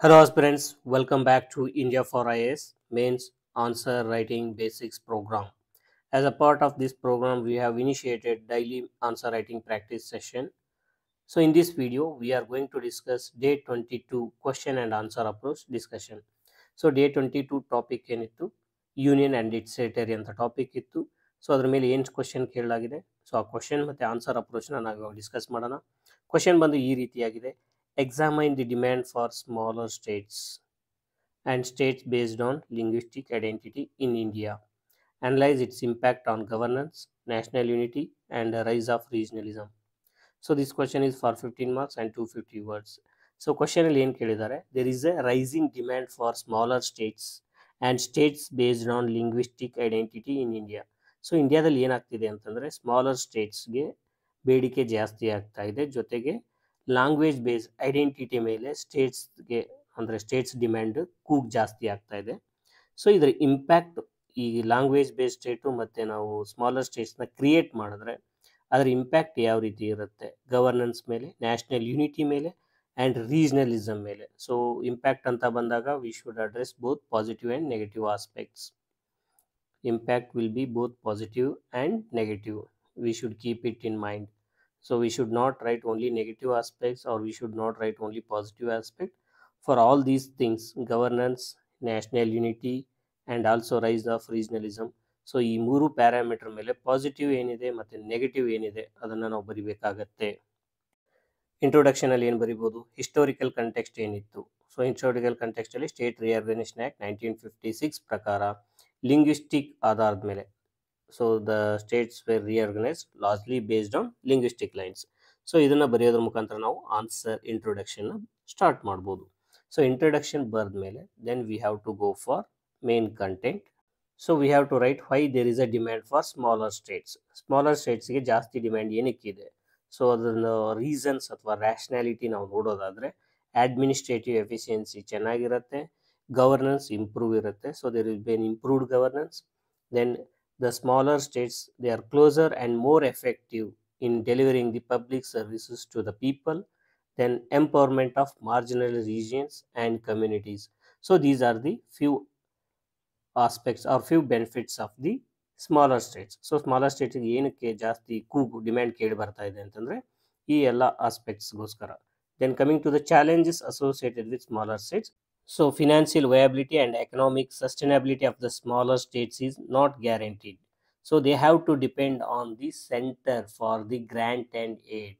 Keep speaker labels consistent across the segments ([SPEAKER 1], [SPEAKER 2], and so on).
[SPEAKER 1] Hello aspirants, welcome back to India for IAS Mains Answer Writing Basics program. As a part of this program, we have initiated daily answer writing practice session. So in this video, we are going to discuss day 22 question and answer approach discussion. So day 22 topic ಏನಿತ್ತು union and it's territory ಅಂತ topic ಇತ್ತು. So ಅದ್ರ ಮೇಲೆ ಏನು question ಕೇಳಲಾಗಿದೆ, so ಆ question ಮತ್ತು answer ಅಪ್ರೋಚ್ನ ನಾವು ಇವಾಗ ಡಿಸ್ಕಸ್ ಮಾಡೋಣ. ಕ್ವಶನ್ ಬಂದು ಈ ರೀತಿಯಾಗಿದೆ: examine the demand for smaller States and states based on linguistic identity in India. Analyze its impact on governance, national unity, and the rise of regionalism. So this question is for 15 marks and 250 words. So question ಅಲ್ಲಿ ಏನು ಕೇಳಿದ್ದಾರೆ, there is a rising demand for smaller states and states based on linguistic identity in India. So ಇಂಡಿಯಾದಲ್ಲಿ ಏನಾಗ್ತಿದೆ ಅಂತಂದರೆ smaller ಸ್ಟೇಟ್ಸ್ಗೆ ಬೇಡಿಕೆ ಜಾಸ್ತಿ ಆಗ್ತಾ ಇದೆ, ಜೊತೆಗೆ ಲ್ಯಾಂಗ್ವೇಜ್ ಬೇಸ್ ಐಡೆಂಟಿಟಿ ಮೇಲೆ ಸ್ಟೇಟ್ಸ್ಗೆ ಅಂದರೆ ಸ್ಟೇಟ್ಸ್ ಡಿಮ್ಯಾಂಡ್ ಕೂಗ್ ಜಾಸ್ತಿ ಆಗ್ತಾ ಇದೆ. ಸೊ ಇದರ ಇಂಪ್ಯಾಕ್ಟ್ ಈ ಲ್ಯಾಂಗ್ವೇಜ್ ಬೇಸ್ಡ್ ಸ್ಟೇಟು ಮತ್ತು ನಾವು ಸ್ಮಾಲರ್ ಸ್ಟೇಟ್ಸ್ನ ಕ್ರಿಯೇಟ್ ಮಾಡಿದ್ರೆ ಅದರ ಇಂಪ್ಯಾಕ್ಟ್ ಯಾವ ರೀತಿ ಇರುತ್ತೆ ಗವರ್ನೆನ್ಸ್ ಮೇಲೆ, ನ್ಯಾಷನಲ್ ಯೂನಿಟಿ ಮೇಲೆ ಆ್ಯಂಡ್ ರೀಜ್ನಲಿಸಮ್ ಮೇಲೆ. ಸೊ ಇಂಪ್ಯಾಕ್ಟ್ ಅಂತ ಬಂದಾಗ we should address both positive and negative aspects. Impact will be both positive and negative. We should keep it in mind. So we should not write only negative aspects, or we should not write only positive aspect. For all these things, governance, national unity, and also rise of regionalism. So ಈ ಮೂರು parameter ಮೇಲೆ positive ಏನಿದೆ ಮತ್ತು negative ಏನಿದೆ ಅದನ್ನು ನಾವು ಬರಿಬೇಕಾಗತ್ತೆ. ಇಂಟ್ರೊಡಕ್ಷನಲ್ಲಿ ಏನು ಬರಿಬೋದು, ಹಿಸ್ಟೋರಿಕಲ್ ಕಂಟೆಕ್ಸ್ಟ್ ಏನಿತ್ತು. ಸೊ ಹಿಸ್ಟೋರಿಕಲ್ ಕಂಟೆಕ್ಸ್ಟಲ್ಲಿ ಸ್ಟೇಟ್ ರಿಆರ್ಗನೈಸೇಷನ್ ಆ್ಯಕ್ಟ್ 1956 ಪ್ರಕಾರ ಲಿಂಗ್ವಿಸ್ಟಿಕ್ ಆಧಾರದ ಮೇಲೆ so the states were reorganised largely based on linguistic lines. So ಇದನ್ನು ಬರೆಯೋದ್ರ ಮುಖಾಂತರ ನಾವು ಆನ್ಸರ್ ಇಂಟ್ರೊಡಕ್ಷನ್ನ ಸ್ಟಾರ್ಟ್ ಮಾಡ್ಬೋದು. ಸೊ ಇಂಟ್ರೊಡಕ್ಷನ್ ಬರೆದ ಮೇಲೆ then we have to go for main content. So we have to write why there is a demand for smaller states. Smaller ಸ್ಟೇಟ್ಸ್ಗೆ ಜಾಸ್ತಿ ಡಿಮ್ಯಾಂಡ್ ಏನಕ್ಕಿದೆ, ಸೊ ಅದನ್ನು ರೀಸನ್ಸ್ ಅಥವಾ ರ್ಯಾಷನಾಲಿಟಿ ನಾವು ನೋಡೋದಾದರೆ ಅಡ್ಮಿನಿಸ್ಟ್ರೇಟಿವ್ ಎಫಿಷಿಯನ್ಸಿ ಚೆನ್ನಾಗಿರುತ್ತೆ, governance improve irutte, so there will be an improved governance. Then the smaller states, they are closer and more effective in delivering the public services to the people. Then empowerment of marginal regions and communities. So these are the few aspects or few benefits of the smaller states. So smaller states ಏನಕ್ಕೆ ಜಾಸ್ತಿ ಕೂಗು demand ಕೇಳಿ ಬರ್ತಾ ಇದೆ ಅಂತಂದರೆ ಈ ಎಲ್ಲ ಆಸ್ಪೆಕ್ಟ್ಸ್ಗೋಸ್ಕರ. Then coming to the challenges associated with smaller states. So financial viability and economic sustainability of the smaller states is not guaranteed. So they have to depend on the center for the grant and aid.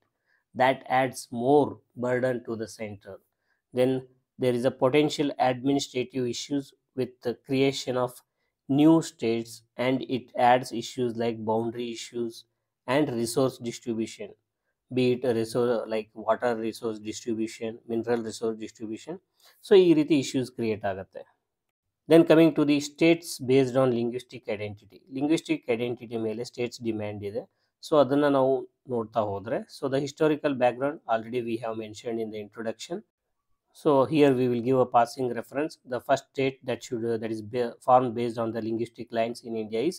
[SPEAKER 1] That adds more burden to the center. Then there is a potential administrative issues with the creation of new states, and it adds issues like boundary issues and resource distribution, be it a resource like water resource distribution, mineral resource distribution. So ಈ ರೀತಿ issues create ಆಗುತ್ತೆ. Then coming to the states based on linguistic identity. Linguistic identity ಮೇಲೆ states demand ಇದೆ, so ಅದನ್ನು ನಾವು ನೋಡ್ತಾ ಹೋದರೆ so the historical background already we have mentioned in the introduction. So here we will give a passing reference. The first state that is formed based on the linguistic lines in India is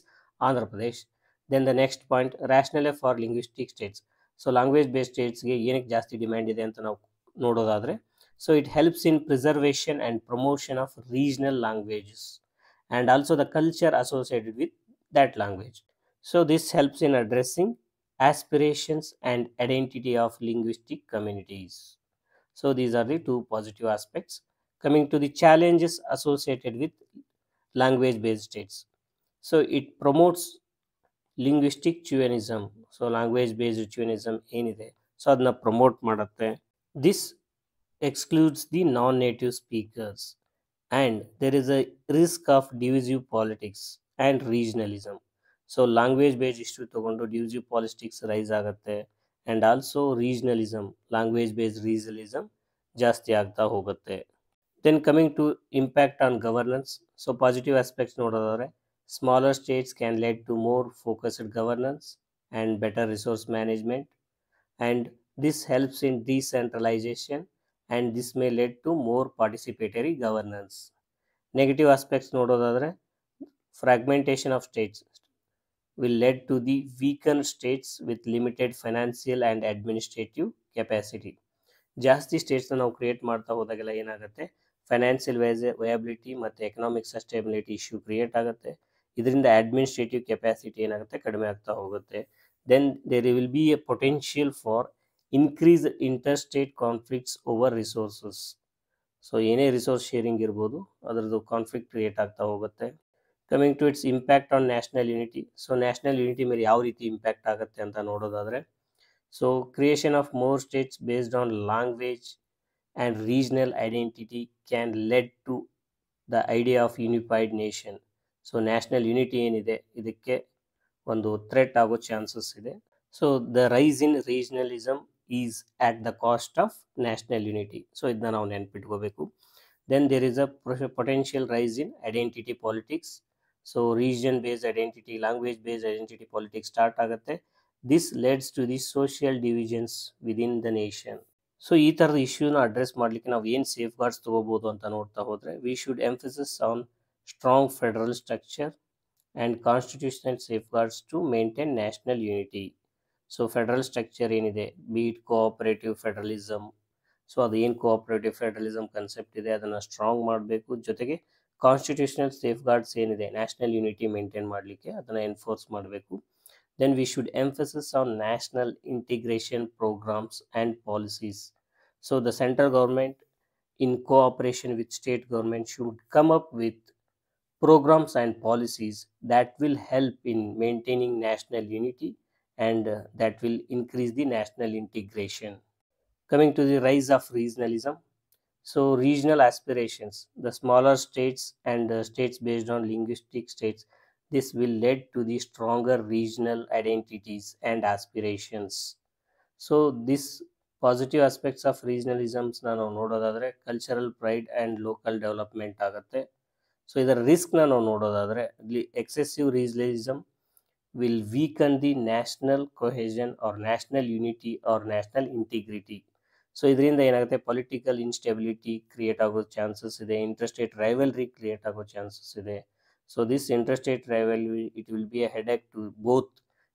[SPEAKER 1] Andhra Pradesh. Then the next point, rationale for linguistic states. So language based ಸ್ಟೇಟ್ಸ್ಗೆ ಏನಕ್ಕೆ ಜಾಸ್ತಿ demand ಇದೆ ಅಂತ ನಾವು ನೋಡೋದಾದರೆ, so it helps in preservation and promotion of regional languages and also the culture associated with that language. So this helps in addressing aspirations and identity of linguistic communities. So these are the two positive aspects. Coming to the challenges associated with language based states. So it promotes linguistic chauvinism. So language based chauvinism ಏನಿದೆ so ಅದನ್ನ promote ಮಾಡುತ್ತೆ. This excludes the non-native speakers, and there is a risk of divisive politics and regionalism. So language based issue ತಗೊಂಡು divisive politics rice ಆಗುತ್ತೆ, and also regionalism, language based regionalism ಜಾಸ್ತಿ ಆಗ್ತಾ ಹೋಗುತ್ತೆ. Then coming to impact on governance. So positive aspects ನೋಡೋದಾದ್ರೆ smaller states can lead to more focused governance and better resource management, and this helps in decentralization, and this may lead to more participatory governance. Negative aspects ನೋಡೋದಾದರೆ fragmentation of states will lead to the weakened states with limited financial and administrative capacity. ಜಾಸ್ತಿ ಸ್ಟೇಟ್ಸ್ನ ನಾವು create ಮಾಡ್ತಾ ಹೋದಾಗೆಲ್ಲ ಏನಾಗುತ್ತೆ, financial viability ಮತ್ತು economic sustainability issue create ಆಗುತ್ತೆ. ಇದರಿಂದ ಅಡ್ಮಿನಿಸ್ಟ್ರೇಟಿವ್ ಕೆಪಾಸಿಟಿ ಏನಾಗುತ್ತೆ, ಕಡಿಮೆ ಆಗ್ತಾ ಹೋಗುತ್ತೆ. Then there will be a potential for increase interstate conflicts over resources. So ಏನೇ ರಿಸೋರ್ಸ್ ಶೇರಿಂಗ್ ಇರ್ಬೋದು, ಅದರದ್ದು ಕಾನ್ಫ್ಲಿಕ್ಟ್ ಕ್ರಿಯೇಟ್ ಆಗ್ತಾ ಹೋಗುತ್ತೆ. Coming to its impact on national unity. So national unity ಮೇಲೆ ಯಾವ ರೀತಿ ಇಂಪ್ಯಾಕ್ಟ್ ಆಗುತ್ತೆ ಅಂತ ನೋಡೋದಾದರೆ, so creation of more states based on language and regional identity can lead to the idea of unified nation. So national unity ಏನಿದೆ ಇದಕ್ಕೆ ಒಂದು threat ಆಗೋ ಚಾನ್ಸಸ್ ಇದೆ. So the rise in regionalism is at the cost of national unity. So ಇದನ್ನ ನಾವು ನೆನ್ಪಿಟ್ಕೋಬೇಕು. Then there is a potential rise in identity politics. So region based identity, language based identity politics start ಆಗುತ್ತೆ. This leads to the social divisions within the nation. So ಈ ಥರದ ಇಶ್ಯೂನ address ಮಾಡಲಿಕ್ಕೆ ನಾವು ಏನು safe guards ತೊಗೋಬೋದು ಅಂತ ನೋಡ್ತಾ ಹೋದರೆ, we should emphasis on strong federal structure and constitutional safeguards to maintain national unity. So federal structure ಏನಿದೆ, ಬೀಟ್ ಕೋಆಪರೇಟಿವ್ ಫೆಡರಲಿಸಮ್, ಸೊ ಅದು ಏನು ಕೋಆಪರೇಟಿವ್ ಫೆಡರಲಿಸಮ್ ಕನ್ಸೆಪ್ಟ್ ಇದೆ ಅದನ್ನು ಸ್ಟ್ರಾಂಗ್ ಮಾಡಬೇಕು. ಜೊತೆಗೆ ಕಾನ್ಸ್ಟಿಟ್ಯೂಷನಲ್ ಸೇಫ್ ಗಾರ್ಡ್ಸ್ ಏನಿದೆ ನ್ಯಾಷನಲ್ ಯೂನಿಟಿ ಮೇಂಟೈನ್ ಮಾಡಲಿಕ್ಕೆ ಅದನ್ನು ಎನ್ಫೋರ್ಸ್ ಮಾಡಬೇಕು. Then we should emphasize on national integration programs and policies. So the central government in cooperation with state government should come up with programs and policies that will help in maintaining national unity and that will increase the national integration. Coming to the rise of regionalism. So regional aspirations, the smaller states and states based on linguistic states, this will lead to the stronger regional identities and aspirations. So this positive aspects of regionalisms ನಾವು ನೋಡೋದಾದರೆ cultural pride and local development ಆಗುತ್ತೆ. So ಇದರ ರಿಸ್ಕ್ನ ನಾವು ನೋಡೋದಾದರೆ, ಇಲ್ಲಿ excessive regionalism will weaken the national cohesion or national unity or national integrity. So ಇದರಿಂದ ಏನಾಗುತ್ತೆ, ಪೊಲಿಟಿಕಲ್ ಇನ್ಸ್ಟೆಬಿಲಿಟಿ ಕ್ರಿಯೇಟ್ ಆಗೋ ಚಾನ್ಸಸ್ ಇದೆ, ಇಂಟರ್ಸ್ಟೇಟ್ ರೈವಲ್ರಿ ಕ್ರಿಯೇಟ್ ಆಗೋ ಚಾನ್ಸಸ್ ಇದೆ. So this interstate rivalry it will be a headache to both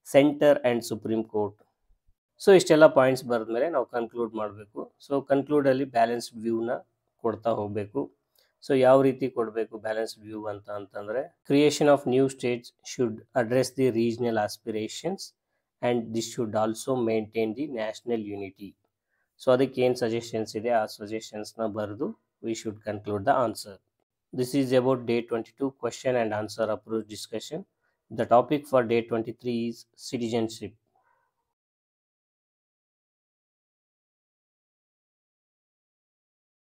[SPEAKER 1] centre and supreme court. So ಇಷ್ಟೆಲ್ಲ points ಬರೆದ್ಮೇಲೆ ನಾವು conclude ಮಾಡಬೇಕು. ಸೊ ಕನ್ಕ್ಲೂಡಲ್ಲಿ ಬ್ಯಾಲೆನ್ಸ್ಡ್ ವ್ಯೂನ ಕೊಡ್ತಾ ಹೋಗಬೇಕು. ಸೊ ಯಾವ ರೀತಿ ಕೊಡಬೇಕು ಬ್ಯಾಲೆನ್ಸ್ಡ್ ವ್ಯೂ ಅಂತಂದರೆ, creation of new States should address the regional aspirations and this should also maintain the national unity. So ಅದಕ್ಕೆ ಏನು ಸಜೆಷನ್ಸ್ ಇದೆ ಆ ಸಜೆಷನ್ಸ್ನ ಬರೆದು we should conclude the answer. This is about day 22 question and answer approach discussion. The topic for day 23 is citizenship.